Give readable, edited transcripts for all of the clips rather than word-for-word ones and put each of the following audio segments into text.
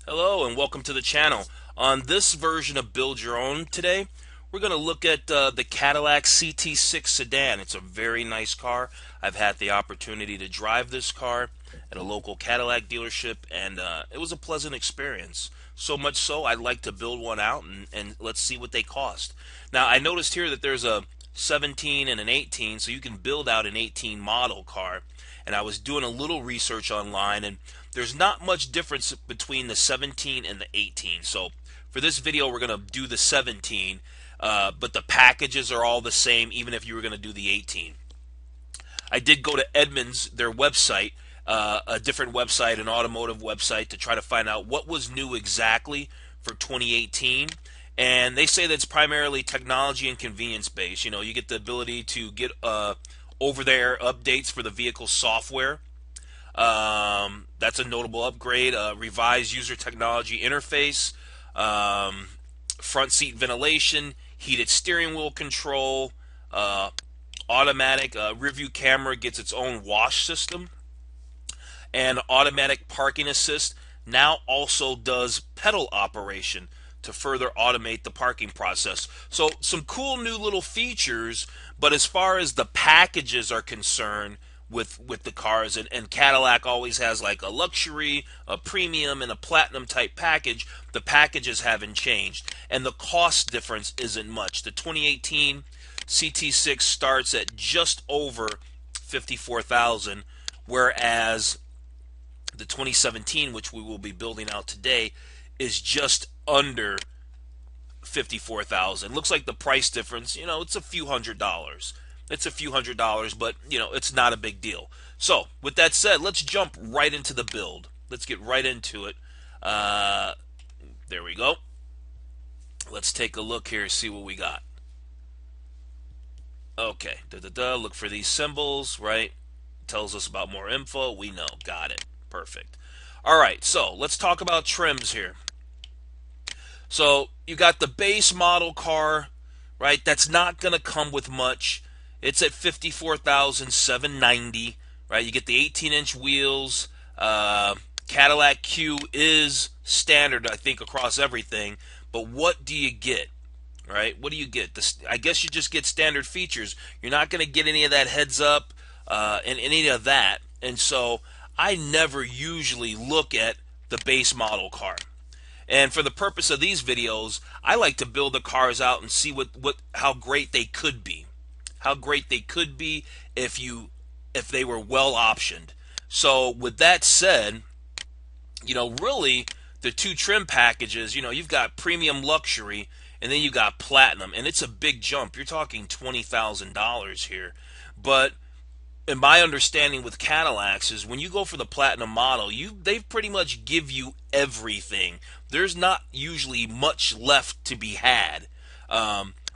Hello and welcome to the channel. On this version of Build Your Own today, we're going to look at the Cadillac CT6 sedan. It's a very nice car. I've had the opportunity to drive this car at a local Cadillac dealership, and it was a pleasant experience. So much so, I'd like to build one out, and let's see what they cost. Now, I noticed here that there's a 17 and an 18, so you can build out an 18 model car. And I was doing a little research online, and there's not much difference between the 17 and the 18. So for this video, we're going to do the 17, but the packages are all the same, even if you were going to do the 18. I did go to Edmunds, their website, a different website, an automotive website, to try to find out what was new exactly for 2018. And they say that it's primarily technology and convenience based. You know, you get the ability to get over-the-air updates for the vehicle software. That's a notable upgrade. Revised user technology interface, front seat ventilation, heated steering wheel control, automatic rear view camera gets its own wash system, and automatic parking assist now also does pedal operation to further automate the parking process. So some cool new little features, but as far as the packages are concerned with the cars, and Cadillac always has like a luxury, a premium, and a platinum type package, the packages haven't changed. And the cost difference isn't much. The 2018 CT6 starts at just over 54,000, whereas the 2017, which we will be building out today, is just under 54,000. Looks like the price difference, you know, it's a few $100s. It's a few $100s, but you know, it's not a big deal. So, with that said, let's jump right into the build. Let's get right into it. There we go. Let's take a look here, see what we got. Okay, look for these symbols, right? Tells us about more info. We know, got it. Perfect. All right, so let's talk about trims here. So you got the base model car, right? That's not going to come with much. It's at 54,790, right? You get the 18-inch wheels. Cadillac Q is standard, I think, across everything. But what do you get, right? What do you get? I guess you just get standard features. You're not going to get any of that heads up and any of that. And so I never usually look at the base model car. And for the purpose of these videos, I like to build the cars out and see how great they could be. How great they could be if they were well optioned. So with that said, you know, really the two trim packages, you know, you've got premium luxury and then you got platinum, and it's a big jump. You're talking $20,000 here. But in my understanding with Cadillacs is when you go for the platinum model, they pretty much give you everything. There's not usually much left to be had.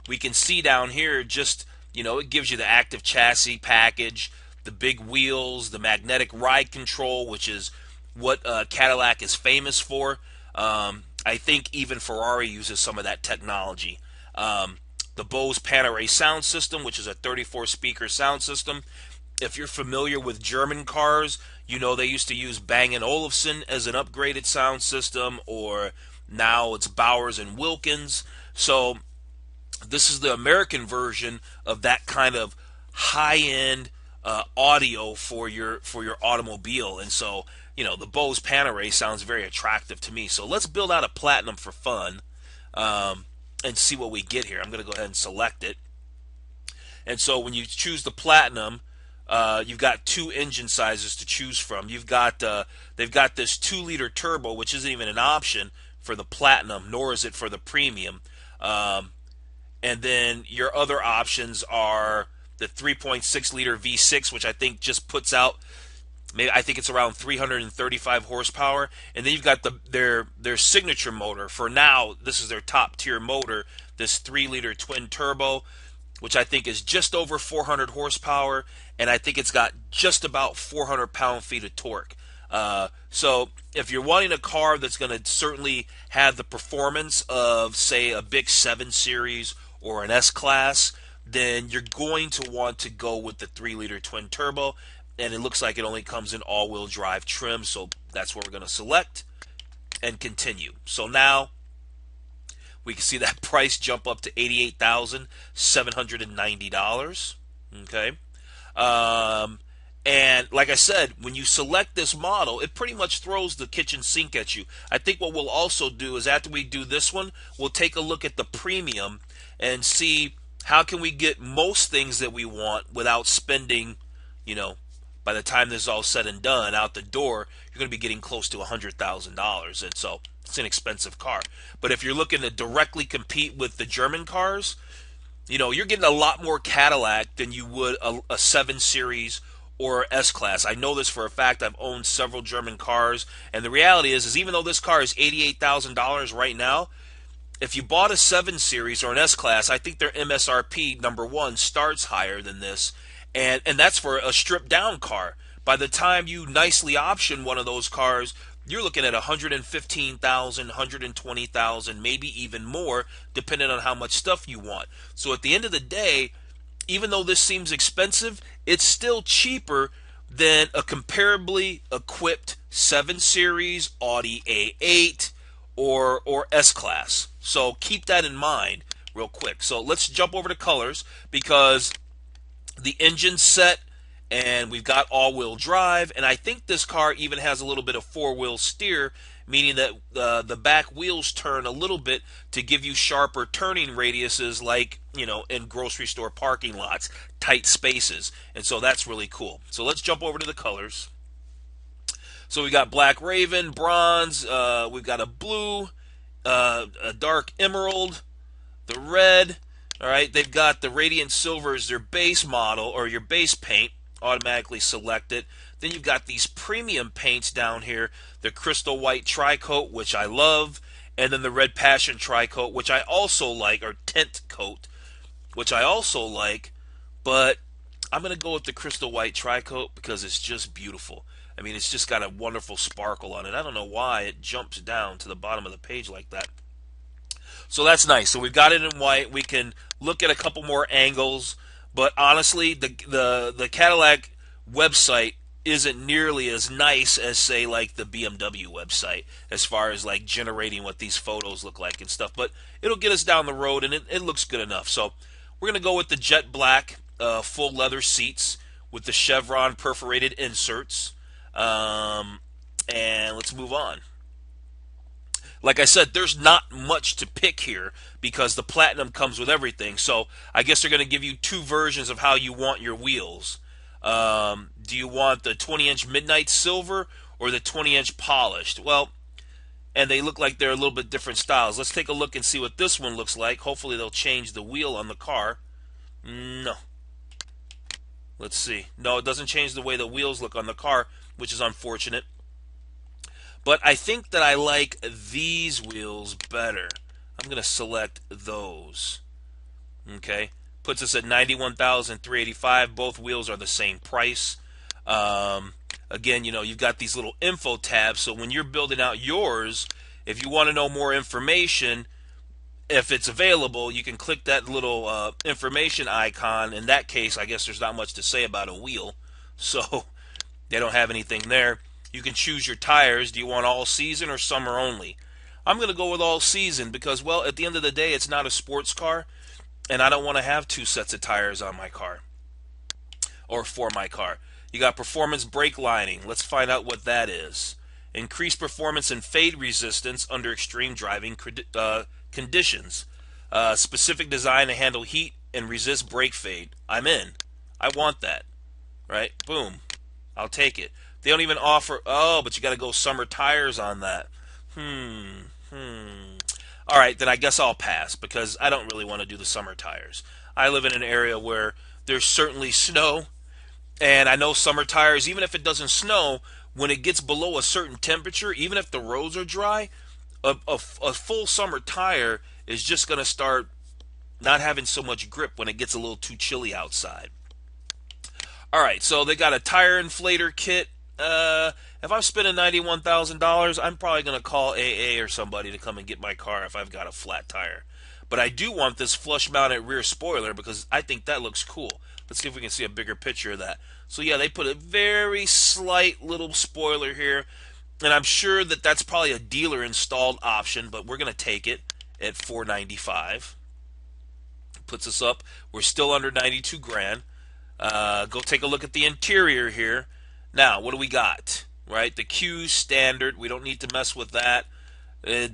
We can see down here, just, you know, it gives you the active chassis package, the big wheels, the magnetic ride control, which is what Cadillac is famous for. I think even Ferrari uses some of that technology. The Bose Panerai sound system, which is a 34 speaker sound system. If you're familiar with German cars, you know they used to use Bang & Olufsen as an upgraded sound system, or now it's Bowers & Wilkins. So this is the American version of that kind of high-end audio for your automobile. And so, you know, the Bose Panerai sounds very attractive to me. So let's build out a platinum for fun and see what we get here. I'm going to go ahead and select it. And so when you choose the platinum, you've got two engine sizes to choose from. You've got they've got this 2-liter turbo, which isn't even an option for the platinum, nor is it for the premium. And then your other options are the 3.6-liter V6, which I think just puts out, I think it's around 335 horsepower. And then you've got their signature motor. For now, this is their top tier motor, this 3-liter twin turbo, which I think is just over 400 horsepower, and I think it's got just about 400 pound-feet of torque. So if you're wanting a car that's going to certainly have the performance of, say, a big 7 Series or an S-Class, then you're going to want to go with the 3-liter twin turbo, and it looks like it only comes in all-wheel drive trim, so that's what we're going to select. and continue. So now we can see that price jump up to $88,790. Okay. Um, and like I said, when you select this model, it pretty much throws the kitchen sink at you. I think what we'll also do is after we do this one, we'll take a look at the premium and see how can we get most things that we want without spending, you know, by the time this is all said and done, out the door, you're going to be getting close to $100,000. And so it's an expensive car. But if you're looking to directly compete with the German cars, you know, you're getting a lot more Cadillac than you would a 7 Series or S-Class. I know this for a fact. I've owned several German cars. And the reality is even though this car is $88,000 right now, if you bought a 7 Series or an S-Class, I think their MSRP, number one, starts higher than this. And that's for a stripped down car. By the time you nicely option one of those cars, you're looking at 115,000, 120,000, maybe even more, depending on how much stuff you want. So at the end of the day, even though this seems expensive, it's still cheaper than a comparably equipped 7 Series, Audi A8, or S-Class. So keep that in mind real quick. So let's jump over to colors because the engine's set and we've got all-wheel drive, and I think this car even has a little bit of four-wheel steer, meaning that the back wheels turn a little bit to give you sharper turning radiuses like, you know, in grocery store parking lots, tight spaces. And so that's really cool. So let's jump over to the colors. So we got black raven, bronze, we've got a blue, a dark emerald, the red. All right, they've got the radiant silver as their base model or your base paint. Automatically select it. Then you've got these premium paints down here, the crystal white tri-coat, which I love, and then the red passion tri-coat, which I also like, or tint coat, which I also like, but I'm going to go with the crystal white tri-coat because it's just beautiful. I mean, it's just got a wonderful sparkle on it. I don't know why it jumps down to the bottom of the page like that. So that's nice. So we've got it in white. We can look at a couple more angles. But honestly, the Cadillac website isn't nearly as nice as, say, like the BMW website as far as like generating what these photos look like and stuff. But it'll get us down the road, and it looks good enough. So we're going to go with the jet black full leather seats with the chevron perforated inserts. And let's move on. Like I said, there's not much to pick here because the Platinum comes with everything. So I guess they're going to give you two versions of how you want your wheels. Do you want the 20-inch midnight silver or the 20-inch polished? Well, and they look like they're a little bit different styles. Let's take a look and see what this one looks like. Hopefully they'll change the wheel on the car. No. Let's see. No, it doesn't change the way the wheels look on the car, which is unfortunate. But I think that I like these wheels better. I'm going to select those. Okay. Puts us at $91,385. Both wheels are the same price. Again, you know, you've got these little info tabs. So when you're building out yours, if you want to know more information, if it's available, you can click that little information icon. In that case, I guess there's not much to say about a wheel. So they don't have anything there. You can choose your tires. Do you want all season or summer only? I'm going to go with all season because, well, at the end of the day, it's not a sports car, and I don't want to have two sets of tires on my car or for my car. You got performance brake lining. Let's find out what that is. Increased performance and fade resistance under extreme driving conditions. Specific design to handle heat and resist brake fade. I'm in. I want that. Right? Boom. I'll take it. They don't even offer, oh, but you got to go summer tires on that. All right, then I guess I'll pass because I don't really want to do the summer tires. I live in an area where there's certainly snow, and I know summer tires, even if it doesn't snow, when it gets below a certain temperature, even if the roads are dry, a full summer tire is just going to start not having so much grip when it gets a little too chilly outside. All right, so they got a tire inflator kit. If I'm spending $91,000, I'm probably going to call AA or somebody to come and get my car if I've got a flat tire. But I do want this flush-mounted rear spoiler because I think that looks cool. Let's see if we can see a bigger picture of that. So yeah, they put a very slight little spoiler here. And I'm sure that that's probably a dealer installed option, but we're going to take it at $495. Puts us up. We're still under 92 grand. Go take a look at the interior here. Now, what do we got? Right, the Q standard. We don't need to mess with that.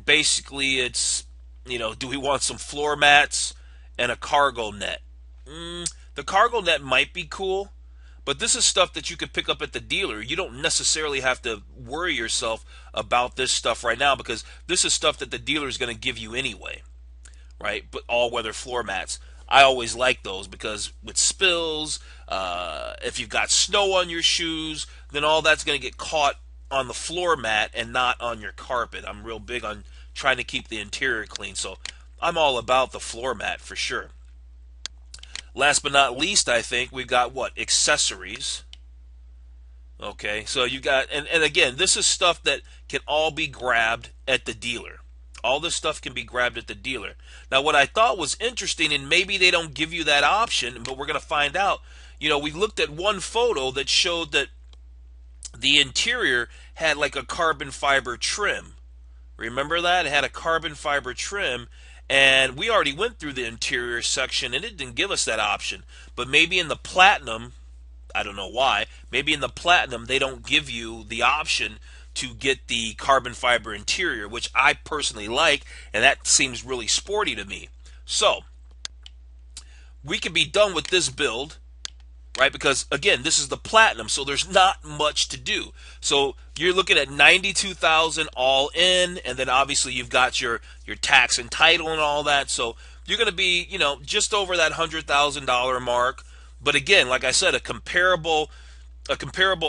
Basically, it's, do we want some floor mats and a cargo net? The cargo net might be cool, but this is stuff that you could pick up at the dealer. You don't necessarily have to worry yourself about this stuff right now, because this is stuff that the dealer is going to give you anyway, right? But all-weather floor mats, I always like those, because with spills, if you've got snow on your shoes, then all that's going to get caught on the floor mat and not on your carpet. I'm real big on trying to keep the interior clean, so I'm all about the floor mat for sure. Last but not least, I think we've got what? Accessories. Okay, so you got, and again, this is stuff that can all be grabbed at the dealer. All this stuff can be grabbed at the dealer. Now, what I thought was interesting, and maybe they don't give you that option, but we're going to find out. We looked at one photo that showed that the interior had like a carbon fiber trim. Remember that? It had a carbon fiber trim, and we already went through the interior section, and it didn't give us that option. But maybe in the Platinum, I don't know why, maybe in the Platinum they don't give you the option to get the carbon fiber interior, which I personally like, and that seems really sporty to me. So, we can be done with this build, right? Because, again, this is the Platinum, so there's not much to do. So, you're looking at $92,000 all in, and then obviously you've got your tax and title and all that. So, you're going to be, just over that $100,000 mark. But again, like I said, a comparable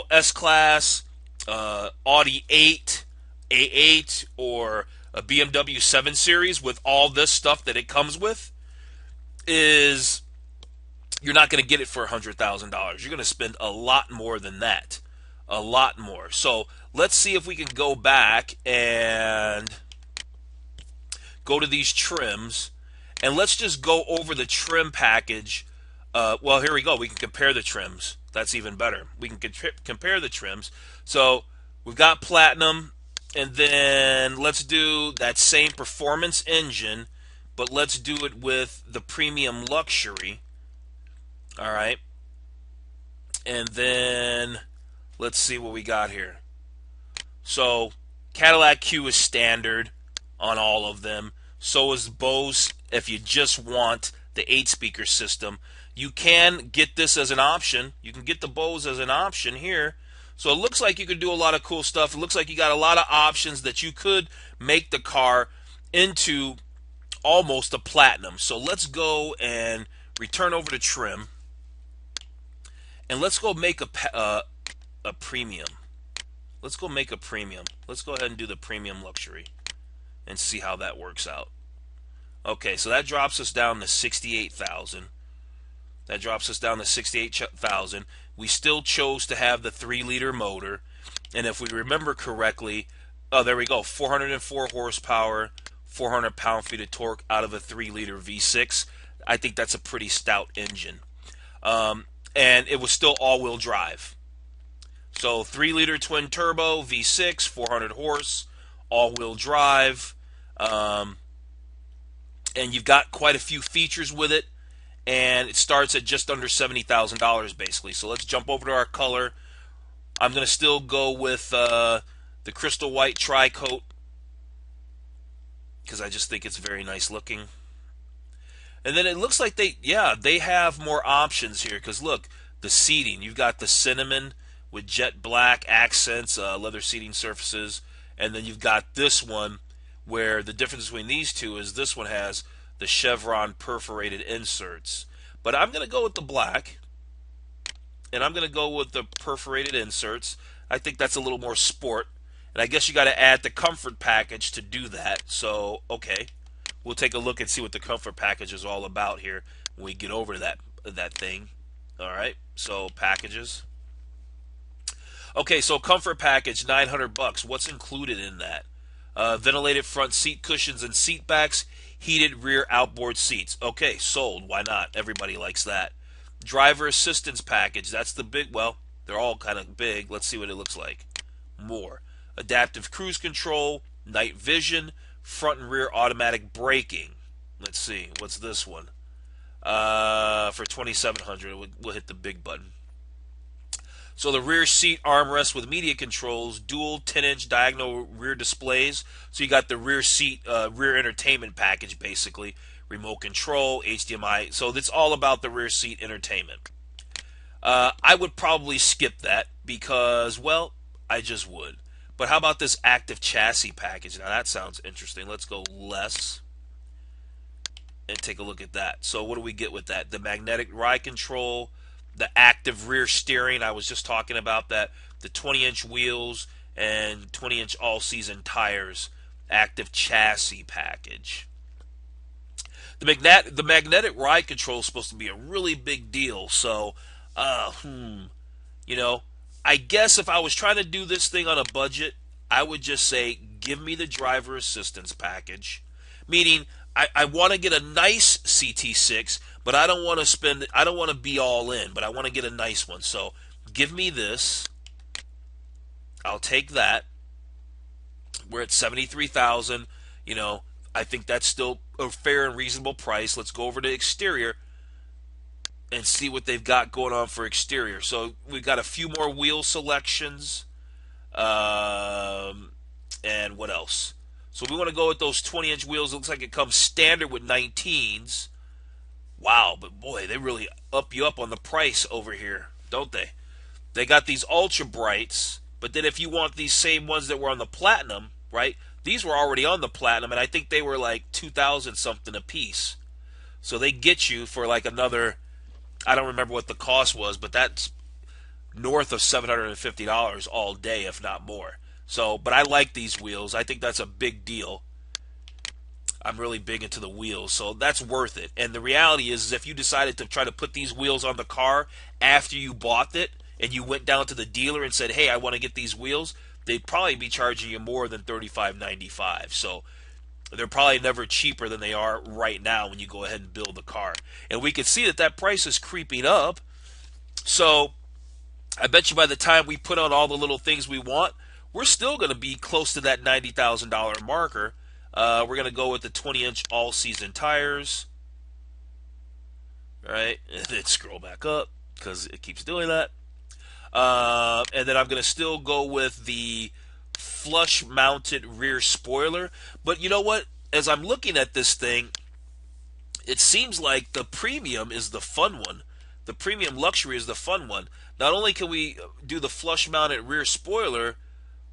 S-Class, Audi 8, A8, or a BMW 7 Series with all this stuff that it comes with is, you're not going to get it for $100,000. You're going to spend a lot more than that. A lot more. So let's see if we can go back and go to these trims, and let's just go over the trim package. Well, here we go. We can compare the trims. That's even better. We can compare the trims. So we've got Platinum, and then let's do that same performance engine, but let's do it with the Premium Luxury. All right. And then let's see what we got here. So Cadillac Q is standard on all of them. So is Bose if you just want the 8-speaker system. You can get this as an option. You can get the Bose as an option here. So it looks like you could do a lot of cool stuff. It looks like you got a lot of options that you could make the car into almost a Platinum. So let's go and return over to trim. And let's go make a premium. Let's go make a premium. Let's go ahead and do the Premium Luxury and see how that works out. Okay, so that drops us down to 68,000. That drops us down to 68,000. We still chose to have the 3-liter motor, and if we remember correctly, oh, there we go, 404 horsepower, 400 pound-feet of torque out of a 3-liter V6. I think that's a pretty stout engine. And it was still all-wheel drive. So 3-liter twin turbo, V6, 400 horse, all-wheel drive, and you've got quite a few features with it, and it starts at just under $70,000 basically. So let's jump over to our color. I'm going to still go with the crystal white tri-coat because I just think it's very nice looking. And then it looks like they have more options here, because look, the seating. You've got the cinnamon with jet black accents, leather seating surfaces, and then you've got this one where the difference between these two is this one has the chevron perforated inserts. But I'm going to go with the black, and I'm going to go with the perforated inserts. I think that's a little more sport, and I guess you got to add the comfort package to do that. So, okay. We'll take a look and see what the comfort package is all about here when we get over to that thing. All right, so packages. Okay, so comfort package, $900. What's included in that? Ventilated front seat cushions and seat backs, heated rear outboard seats. Okay, sold. Why not? Everybody likes that. Driver assistance package. That's the big. Well, they're all kind of big. Let's see what it looks like. More. adaptive cruise control, night vision, front and rear automatic braking. Let's see, what's this one? For 2,700, we'll hit the big button. So the rear seat armrest with media controls, dual 10-inch diagonal rear displays. So you got the rear seat, rear entertainment package basically, remote control, HDMI. So it's all about the rear seat entertainment. I would probably skip that because, well, I just would. But how about this active chassis package? Now that sounds interesting. Let's go less and take a look at that. So what do we get with that? The magnetic ride control, the active rear steering, I was just talking about that, the 20-inch wheels and 20-inch all-season tires, active chassis package. The magnetic ride control is supposed to be a really big deal, so, you know, I guess if I was trying to do this thing on a budget, I would just say, give me the driver assistance package, meaning I want to get a nice CT6, but I don't want to be all in, but I want to get a nice one. So give me this. I'll take that. We're at 73,000. You know, I think that's still a fair and reasonable price. Let's go over to exterior and see what they've got going on for exterior. So we've got a few more wheel selections. And what else? So we want to go with those 20-inch wheels. It looks like it comes standard with 19s. Wow, but boy, they really up you up on the price over here, don't they? They got these ultra brights, but then if you want these same ones that were on the Platinum, right? These were already on the Platinum, and I think they were like 2,000 something a piece. So they get you for like another, I don't remember what the cost was, but that's north of $750 all day, if not more. So, but I like these wheels. I think that's a big deal. I'm really big into the wheels, so that's worth it. And the reality is if you decided to try to put these wheels on the car after you bought it, and you went down to the dealer and said, hey, I want to get these wheels, they'd probably be charging you more than $35.95. So they're probably never cheaper than they are right now when you go ahead and build the car. And we can see that that price is creeping up. So I bet you by the time we put on all the little things we want, we're still going to be close to that $90,000 marker. We're going to go with the 20-inch all-season tires. All right, and then scroll back up because it keeps doing that. And then I'm going to still go with the flush-mounted rear spoiler. But you know what? As I'm looking at this thing, it seems like the premium is the fun one. The premium luxury is the fun one. Not only can we do the flush-mounted rear spoiler,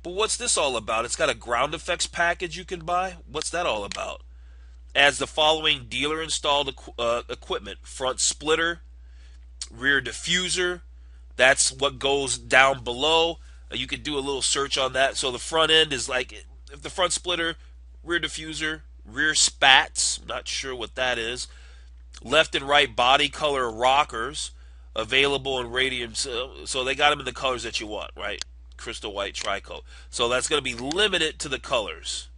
but what's this all about? It's got a ground effects package you can buy. What's that all about? Adds the following dealer-installed equipment. Front splitter, rear diffuser. That's what goes down below. You could do a little search on that. So the front end is like, if the front splitter, rear diffuser, rear spats. I'm not sure what that is. Left and right body color rockers. Available in radium. So they got them in the colors that you want, right? Crystal white tricoat. So that's going to be limited to the colors.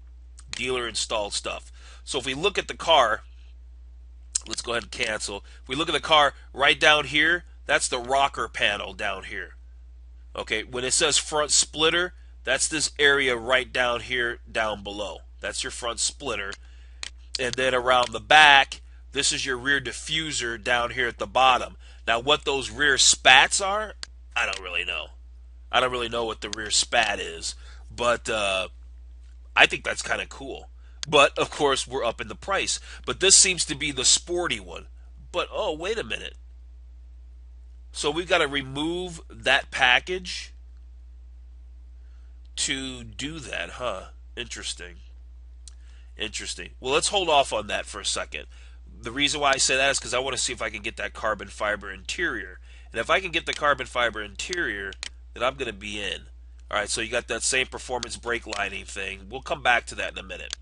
Dealer installed stuff. So if we look at the car, let's go ahead and cancel. If we look at the car right down here, that's the rocker panel down here. Okay, when it says front splitter, that's this area right down here, down below. That's your front splitter. And then around the back, this is your rear diffuser down here at the bottom. Now what those rear spats are, I don't really know. I don't really know what the rear spat is, but I think that's kind of cool. But, of course, we're up in the price. But this seems to be the sporty one. But, oh, wait a minute. So we've got to remove that package to do that, huh? Interesting. Interesting. Well, let's hold off on that for a second. The reason why I say that is because I want to see if I can get that carbon fiber interior. And if I can get the carbon fiber interior, then I'm going to be in. All right, so you got that same performance brake lining thing. We'll come back to that in a minute.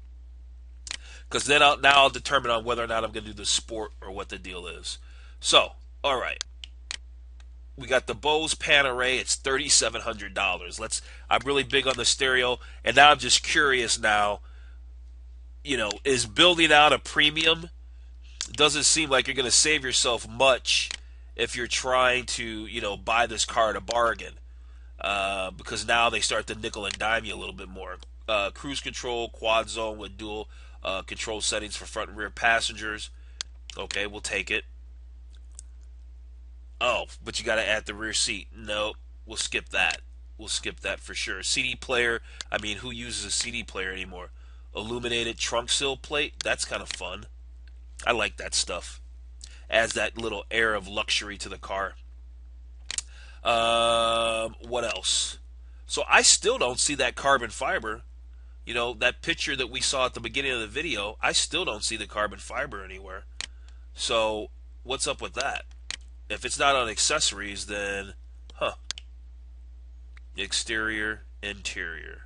Because then I'll determine on whether or not I'm going to do the sport or what the deal is. So, all right. We got the Bose Panerai. It's $3,700. I'm really big on the stereo. And now I'm just curious now, you know, is building out a premium, doesn't seem like you're going to save yourself much if you're trying to, you know, buy this car at a bargain. because now they start to nickel and dime you a little bit more. Cruise control, quad zone with dual control settings for front and rear passengers. Okay, we'll take it. Oh, but you got to add the rear seat. No, we'll skip that. We'll skip that for sure. CD player. I mean, who uses a CD player anymore? Illuminated trunk sill plate. That's kind of fun. I like that stuff. Adds that little air of luxury to the car. What else? So I still don't see that carbon fiber. You know, that picture that we saw at the beginning of the video, I still don't see the carbon fiber anywhere. So what's up with that? If it's not on accessories, then, exterior, interior.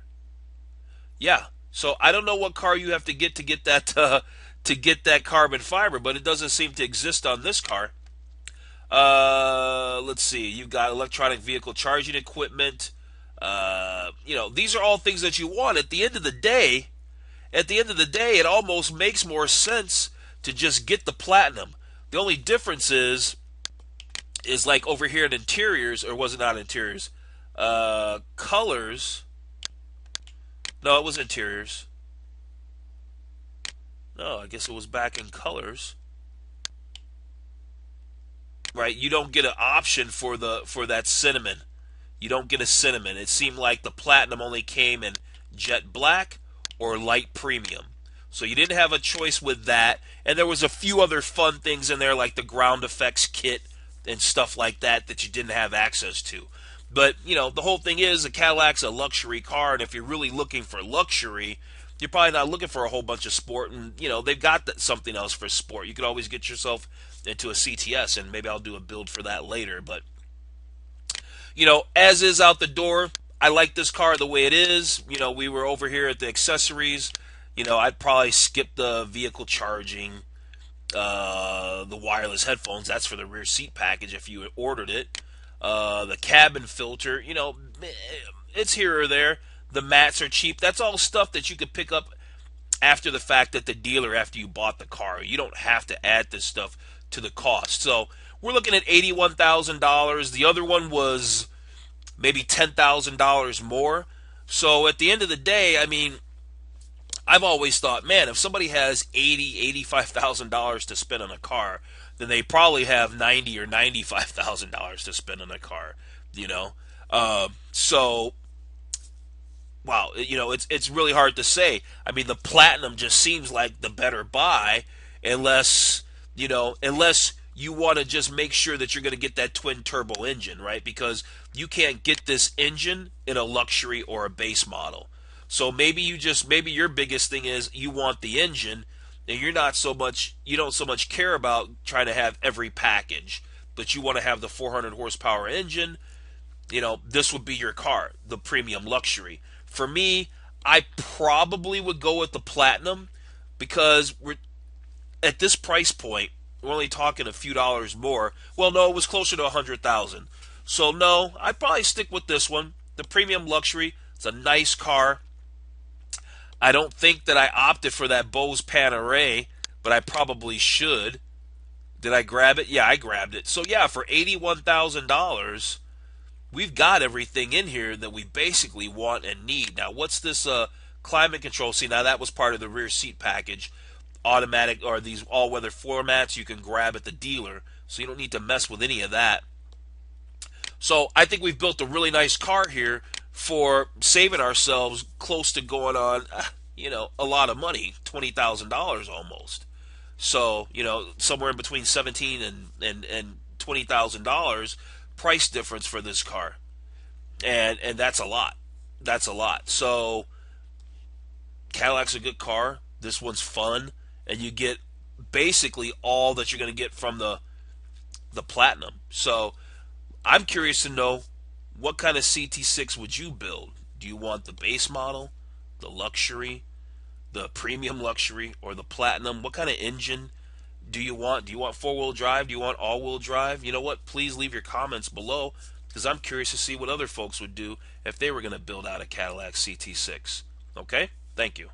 Yeah. So I don't know what car you have to get that carbon fiber, but it doesn't seem to exist on this car. Let's see. You've got electronic vehicle charging equipment. These are all things that you want. At the end of the day, it almost makes more sense to just get the Platinum. The only difference is like over here in interiors, or was it not interiors? Colors. No, it was interiors. No, I guess it was back in colors. Right? You don't get an option for that cinnamon. You don't get a cinnamon. It seemed like the Platinum only came in jet black or light premium. So you didn't have a choice with that. And there was a few other fun things in there like the ground effects kit and stuff like that you didn't have access to. But, the whole thing is a Cadillac's a luxury car, and if you're really looking for luxury, you're probably not looking for a whole bunch of sport, and, they've got something else for sport. You could always get yourself into a CTS, and maybe I'll do a build for that later. But, as is out the door, I like this car the way it is. We were over here at the accessories. I'd probably skip the vehicle charging, the wireless headphones. That's for the rear seat package if you had ordered it. The cabin filter, it's here or there. The mats are cheap. That's all stuff that you could pick up after the fact at the dealer after you bought the car. You don't have to add this stuff to the cost. So we're looking at $81,000. The other one was maybe $10,000 more. So at the end of the day, I mean, I've always thought, man, if somebody has $85,000 to spend on a car, then they probably have $90,000 or $95,000 to spend on a car. So wow, it's really hard to say. I mean, the Platinum just seems like the better buy, unless you want to just make sure that you're going to get that twin turbo engine, right? Because you can't get this engine in a luxury or a base model. So maybe your biggest thing is you want the engine, and you don't so much care about trying to have every package, but you want to have the 400 horsepower engine. This would be your car, the premium luxury. For me, I probably would go with the Platinum, because we're at this price point, we're only talking a few dollars more. Well, no, it was closer to $100,000. So no, I'd probably stick with this one, the premium luxury. It's a nice car. I don't think that I opted for that Bose Panerai, but I probably should. Did I grab it? Yeah, I grabbed it. So yeah, for $81,000, we've got everything in here that we basically want and need. Now, what's this climate control? See, now that was part of the rear seat package. Automatic, or these all-weather floor mats you can grab at the dealer, so you don't need to mess with any of that. So I think we've built a really nice car here for saving ourselves close to going on, a lot of money, $20,000 almost. So, somewhere in between $17,000 and $20,000 price difference for this car. And that's a lot. That's a lot. So Cadillac's a good car. This one's fun, and you get basically all that you're going to get from the Platinum. So I'm curious to know, what kind of CT6 would you build? Do you want the base model, the luxury, the premium luxury, or the Platinum? What kind of engine do you want? Do you want four-wheel drive? Do you want all-wheel drive? You know what? Please leave your comments below, because I'm curious to see what other folks would do if they were going to build out a Cadillac CT6. Okay? Thank you.